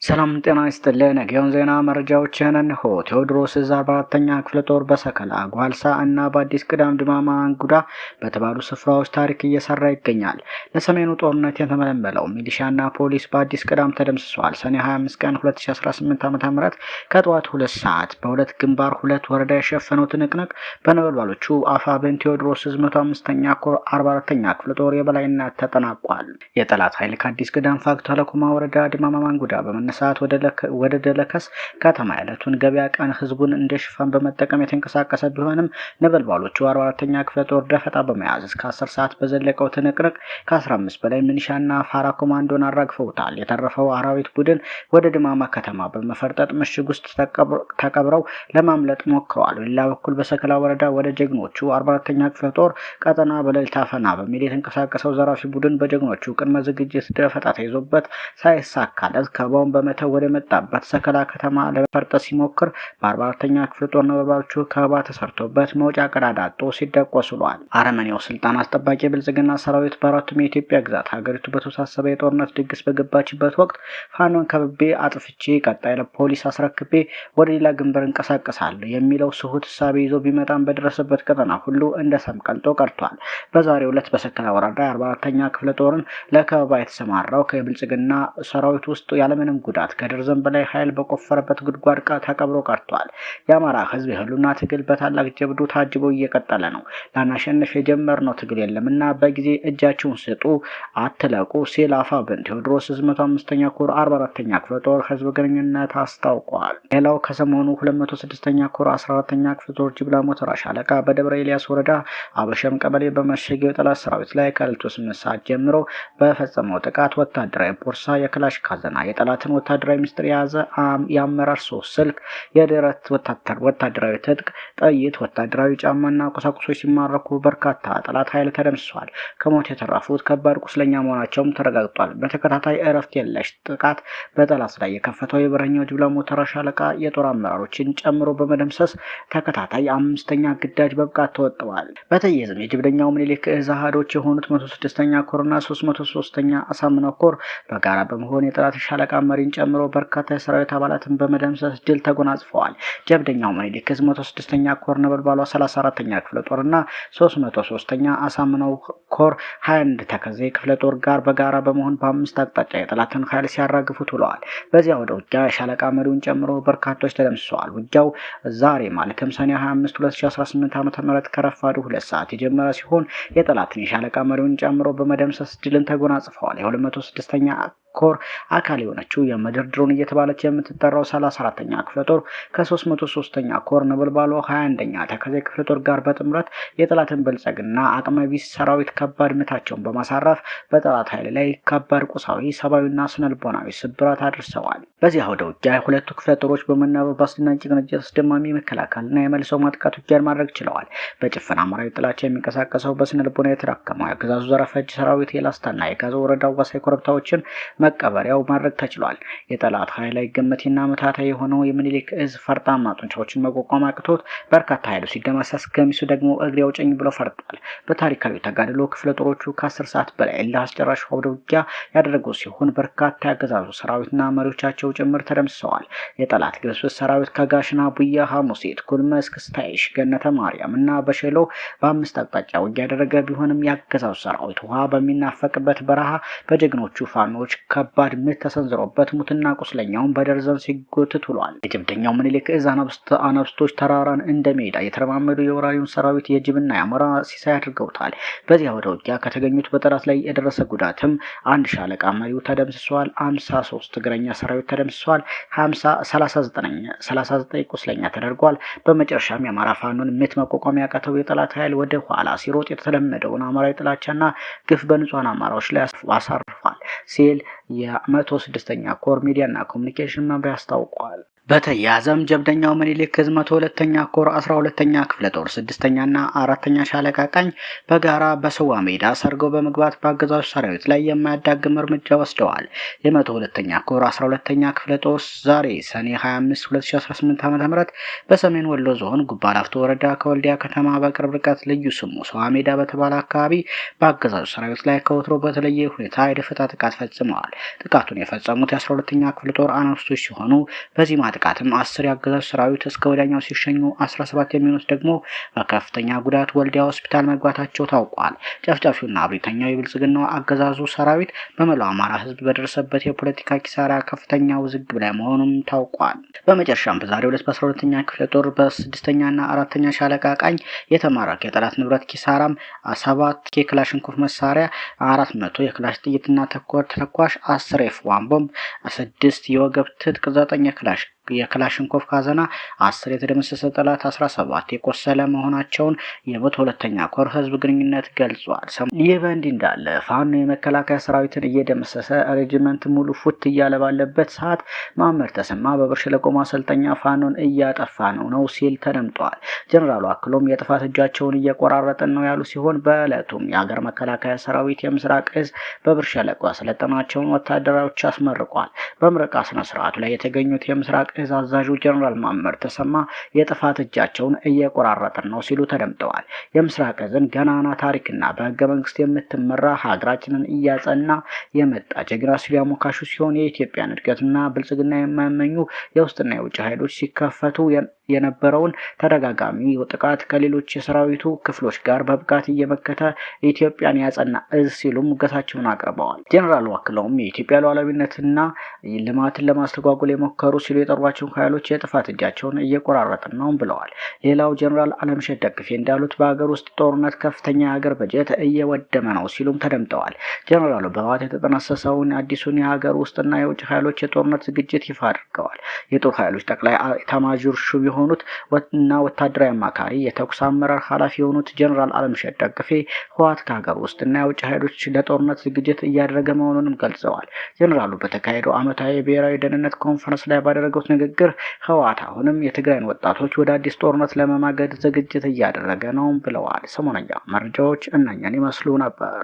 ሰላም ጤና ይስጥልን። የጊዮን ዜና መረጃዎችን እንሆ። ቴዎድሮስ ዕዝ 44ኛ ክፍለ ጦር በሰከላ ጓልሳ እና በአዲስ ቅዳም ድማማ አንጉዳ በተባሉ ስፍራዎች ታሪክ እየሰራ ይገኛል። ለሰሜኑ ጦርነት የተመለመለው ሚሊሻና ፖሊስ በአዲስ ቅዳም ተደምስሷል። ሰኔ 25 ቀን 2018 ዓ.ም ከጠዋት 2 ሰዓት በሁለት ግንባር ሁለት ወረዳ የሸፈነው ትንቅንቅ በነበልባሎቹ አፋብኃኝ ቴዎድሮስ ዕዝ 105ኛ ኮር 44ኛ ክፍለ ጦር የበላይነት ተጠናቋል። የጠላት ኃይል ከአዲስ ቅዳም ፋግታ ለኩማ ወረዳ ድማማ አንጉዳ ሰዓት ወደ ደለከስ ከተማ ያለቱን ገበያ ቀን ህዝቡን እንደ ሽፋን በመጠቀም የተንቀሳቀሰ ቢሆንም ነበልባሎቹ 44ኛ ክፍለ ጦር ደፈጣ በመያዝ እስከ 10 ሰዓት በዘለቀው ትንቅንቅ ከ15 በላይ ሚሊሻና ፋራ ኮማንዶን አራግፈውታል። የተረፈው አራዊት ቡድን ወደ ድማማ ከተማ በመፈርጠጥ ምሽግ ውስጥ ተቀብረው ለማምለጥ ሞክረዋል። በሌላ በኩል በሰከላ ወረዳ ወደ ጀግኖቹ 44ኛ ክፍለ ጦር ቀጠና በሌሊት አፈና በሚል የተንቀሳቀሰው ዘራፊ ቡድን በጀግኖቹ ቅድመ ዝግጅት ደፈጣ ተይዞበት ሳይሳካለት ከቦምብ በመተው ወደ መጣበት ሰከላ ከተማ ለመፈርጠጥ ሲሞክር በ44ኛ ክፍለ ጦር ነበልባሎቹ ከበባ ተሰርቶበት መውጫ ቀዳዳ አጥቶ ሲደቆስ ውሏል። አረመኔው ስልጣን አስጠባቂ ብልጽግና ሰራዊት በአራቱም የኢትዮጵያ ግዛት ሀገሪቱ በተወሳሰበ የጦርነት ድግስ በገባችበት ወቅት ፋኖን ከብቤ አጥፍቼ ቀጣይ ለፖሊስ አስረክቤ ወደ ሌላ ግንባር እንቀሳቀሳለሁ የሚለው ስሁት እሳቤ ይዞ ቢመጣም በደረሰበት ቀጠና ሁሉ እንደ ሰም ቀልጦ ቀርቷል። በዛሬው ዕለት በሰከላ ወረዳ 44ኛ ክፍለ ጦርን ለከበባ የተሰማራው ከብልጽግና ሰራዊት ውስጥ ያለምንም ጉዳት ከደርዘን በላይ ኃይል በቆፈረበት ጉድጓድ ተቀብሮ ቀርቷል። የአማራ ህዝብ የህልውና ትግል በታላቅ ጀብዱ ታጅቦ እየቀጠለ ነው። ላናሸንፍ የጀመርነው ትግል የለምና በጊዜ እጃችሁን ስጡ፣ አትለቁ ሲል አፋብኃኝ ቴዎድሮስ ዕዝ 105ኛ ኮር 44ኛ ክፍለ ጦር ህዝብ ግንኙነት አስታውቋል። ሌላው ከሰሞኑ 206ኛ ኮር 14ኛ ክፍለ ጦር ጅብላ ሞተራ ሻለቃ በደብረ ኤልያስ ወረዳ አበሸም ቀበሌ በመሸገው የጠላት ሰራዊት ላይ ከሌሊቱ 8 ሰዓት ጀምሮ በፈጸመው ጥቃት ወታደራዊ ቦርሳ፣ የክላሽ ካዝና፣ የጠላትን ወታደራዊ ሚስጥር የያዘ የአመራር ሶስት ስልክ፣ የደረት ወታደራዊ ትጥቅ፣ ጥይት፣ ወታደራዊ ጫማና ቁሳቁሶች ሲማረኩ በርካታ ጠላት ኃይል ተደምስሷል። ከሞት የተረፉት ከባድ ቁስለኛ መሆናቸውም ተረጋግጧል። በተከታታይ እረፍት የለሽ ጥቃት በጠላት ላይ የከፈተው የበረኛው ጅብላ ሞተራ ሻለቃ የጦር አመራሮችን ጨምሮ በመደምሰስ ተከታታይ 5ኛ ግዳጅ በብቃት ተወጥተዋል። በተያያዘም የጀብደኛው ምኒልክ ዕዝ አሃዶች የሆኑት 106ኛ ኮርና 303ኛ አሳምነው ኮር በጋራ በመሆን የጠላት ሻለቃ መሪን ጨምሮ በርካታ የሰራዊት አባላትን በመደምሰስ ድል ተጎናጽፈዋል። ጀብደኛው ምኒልክ ዕዝ 106ኛ ኮር ነበልባሏ 34ኛ ክፍለ ጦርና 303ኛ አሳምነው ኮር 21 ተከዜ ክፍለ ጦር ጋር በጋራ በመሆን በአምስት አቅጣጫ የጠላትን ኃይል ሲያራግፉት ውለዋል። በዚያ ወደ ውጊያ የሻለቃ መሪውን ጨምሮ በርካቶች ተደምስሰዋል። ውጊያው ዛሬ ማለትም ሰኔ 25 2018 ዓ.ም ከረፋዱ 2 ሰዓት የጀመረ ሲሆን የጠላትን የሻለቃ መሪውን ጨምሮ በመደምሰስ ድልን ተጎናጽፈዋል። የ206ኛ ኮር አካል የሆነችው የምድር ድሮን እየተባለች የምትጠራው 34ኛ ክፍለ ጦር ከ303ኛ ኮር ነበልባሉ 21ኛ ተከዜ ክፍለ ጦር ጋር በጥምረት የጠላትን ብልጽግና አቅመቢስ ሰራዊት ከባድ ምታቸውን በማሳረፍ በጠላት ኃይል ላይ ከባድ ቁሳዊ፣ ሰብአዊና ስነልቦናዊ ስብራት አድርሰዋል። በዚህ አውደ ውጊያ ሁለቱ ክፍለ ጦሮች በመናበብ አስደናቂ ቅንጅት፣ አስደማሚ መከላከልና የመልሰው ማጥቃት ውጊያን ማድረግ ችለዋል። በጭፍን አማራዊ ጥላቻ የሚንቀሳቀሰው በስነልቦና የተዳከመው የአገዛዙ ዘረፈጅ ሰራዊት የላስታና የጋዞ ወረዳ አዋሳኝ ኮረብታዎችን መቀበሪያው ማድረግ ተችሏል። የጠላት ኃይል ላይ ግምትና መታታ የሆነው የምኒልክ ዕዝ ፈርጣማ ጡንቻዎችን መቋቋም አቅቶት በርካታ ኃይሉ ሲደመሰስ፣ ገሚሱ ደግሞ እግሬ አውጭኝ ብሎ ፈርጧል። በታሪካዊ ተጋድሎ ክፍለ ጦሮቹ ከ10 ሰዓት በላይ ለአስጨራሽ አውደ ውጊያ ያደረጉ ሲሆን በርካታ ያገዛዙ ሰራዊትና መሪዎቻቸው ጭምር ተደምስሰዋል። የጠላት ግብስብስ ሰራዊት ከጋሽና ቡያ፣ ሐሙሴት፣ ኩልመስክ፣ ስታይሽ፣ ገነተ ማርያም እና በሸሎ በአምስት አቅጣጫ ውጊያ ያደረገ ቢሆንም ያገዛዙ ሰራዊት ውሃ በሚናፈቅበት በረሃ በጀግኖቹ ፋኖች ከባድ ምት ተሰንዝሮበት ሙትና ቁስለኛውን በደርዘን ሲጎትት ውሏል። የጀብደኛው ምኒልክ ዕዝ አናብስቶች ተራራን እንደ ሜዳ የተረማመዱ የወራሪውን ሰራዊት የጅብና የአሞራ ሲሳይ አድርገውታል። በዚያ ወደ ውጊያ ከተገኙት በጠላት ላይ የደረሰ ጉዳትም አንድ ሻለቃ መሪው ተደምስሷል፣ 53 እግረኛ ሰራዊት ተደምስሷል፣ 39 ቁስለኛ ተደርጓል። በመጨረሻም የአማራ ፋኖን ምት መቋቋም ያቃተው የጠላት ኃይል ወደ ኋላ ሲሮጥ የተለመደውን አማራዊ ጥላቻና ግፍ በንጹሃን አማራዎች ላይ አሳርፏል ሲል የ106ኛ ኮር ሚዲያና ኮሙኒኬሽን መምሪያ አስታውቋል። በተያያዘም ጀብደኛው ምኒልክ ዕዝ 102ኛ ኮር 12ኛ ክፍለ ጦር 6ኛና 4ኛ ሻለቃ ቃኝ በጋራ በሰዋ ሜዳ ሰርገው በመግባት በአገዛዙ ሰራዊት ላይ የማያዳግም እርምጃ ወስደዋል። የ102ኛ ኮር 12ኛ ክፍለ ጦር ዛሬ ሰኔ 25 2018 ዓ.ም በሰሜን ወሎ ዞን ጉባ ላፍቶ ወረዳ ከወልዲያ ከተማ በቅርብ ርቀት ልዩ ስሙ ሰዋ ሜዳ በተባለ አካባቢ በአገዛዙ ሰራዊት ላይ ከወትሮ በተለየ ሁኔታ የደፈጣ ጥቃት ፈጽመዋል። ጥቃቱን የፈጸሙት የ12ኛ ክፍለ ጦር አናብስቶች ሲሆኑ በዚህ ማጥቃትም 10 የአገዛዙ ሰራዊት እስከ ወዲያኛው ሲሸኙ 17 የሚሆኑት ደግሞ በከፍተኛ ጉዳት ወልዲያ ሆስፒታል መግባታቸው ታውቋል። ጨፍጫፊውና አብሪተኛው የብልጽግናው አገዛዙ ሰራዊት በመላው አማራ ህዝብ በደረሰበት የፖለቲካ ኪሳራ ከፍተኛ ውዝግብ ላይ መሆኑም ታውቋል። በመጨረሻም በዛሬው ዕለት በ12ኛ ክፍለ ጦር በ6ኛና 4ኛ ሻለቃ ቃኝ የተማረከ የጠላት ንብረት ኪሳራም 7 የክላሽንኮቭ መሳሪያ፣ 400 የክላሽ ጥይትና ተኳሽ፣ 10 ኤፍ1 ቦምብ፣ 6 የወገብ ትጥቅ፣ 9 የክላሽንኮቭ ካዘና፣ 10 የተደመሰሰ ጠላት፣ 17 የቆሰለ መሆናቸውን የ102ኛ ኮር ህዝብ ግንኙነት ገልጿል። ይህ በእንዲህ እንዳለ ፋኖ የመከላከያ ሰራዊትን እየደመሰሰ ሬጅመንት ሙሉ ፉት እያለ ባለበት ሰዓት ማመር ተሰማ በብር ሸለቆ ማሰልጠኛ ፋኖን እያጠፋ ነው ሲል ተደምጧል። ጀነራሉ አክሎም የጥፋት እጃቸውን እየቆራረጠን ነው ያሉ ሲሆን በዕለቱም የሀገር መከላከያ ሰራዊት የምስራቅ ዕዝ በብር ሸለቆ ያሰለጠናቸውን ወታደሮች አስመርቋል። በምረቃ ስነ ስርዓቱ ላይ የተገኙት የምስራቅ ዕዝ አዛዡ ጀነራል ማመር ተሰማ የጥፋት እጃቸውን እየቆራረጠን ነው ሲሉ ተደምጠዋል። የምስራቅ ዕዝን ገናና ታሪክና በህገ መንግስት የምትመራ ሀገራችንን እያጸና የመጣ ጀግና ሲሉ ያሞካሹ ሲሆን የኢትዮጵያን እድገትና ብልጽግና የማይመኙ የውስጥና የውጭ ኃይሎች ሲከፈቱ የነበረውን ተደጋጋሚ ጥቃት ከሌሎች የሰራዊቱ ክፍሎች ጋር በብቃት እየመከተ ኢትዮጵያን ያጸና ዕዝ ሲሉ ሙገሳቸውን አቅርበዋል። ጀነራሉ አክለውም የኢትዮጵያ ሉዓላዊነትና ልማትን ለማስተጓጎል የሞከሩ ሲሉ የጠሯቸውን ኃይሎች የጥፋት እጃቸውን እየቆራረጥን ነው ብለዋል። ሌላው ጀነራል አለምሸት ደግፌ እንዳሉት በሀገር ውስጥ ጦርነት ከፍተኛ የሀገር በጀት እየወደመ ነው ሲሉም ተደምጠዋል። ጀነራሉ በህወሓት የተጠነሰሰውን አዲሱን የሀገር ውስጥና የውጭ ኃይሎች የጦርነት ዝግጅት ይፋ አድርገዋል። የጦር ኃይሎች ጠቅላይ ኤታማዦር ሹም የሆኑት እና ወታደራዊ አማካሪ የተኩስ አመራር ኃላፊ የሆኑት ጀነራል አለምሸት ደግፌ ህወሓት ከሀገር ውስጥና የውጭ ኃይሎች ለጦርነት ዝግጅት እያደረገ መሆኑንም ገልጸዋል። ጀነራሉ በተካሄደው ዓመታዊ የብሔራዊ ደህንነት ኮንፈረንስ ላይ ባደረጉት ንግግር ህወሓት አሁንም የትግራይን ወጣቶች ወደ አዲስ ጦርነት ለመማገድ ዝግጅት እያደረገ ነው ብለዋል። ሰሞነኛ መረጃዎች እነኛን ይመስሉ ነበር።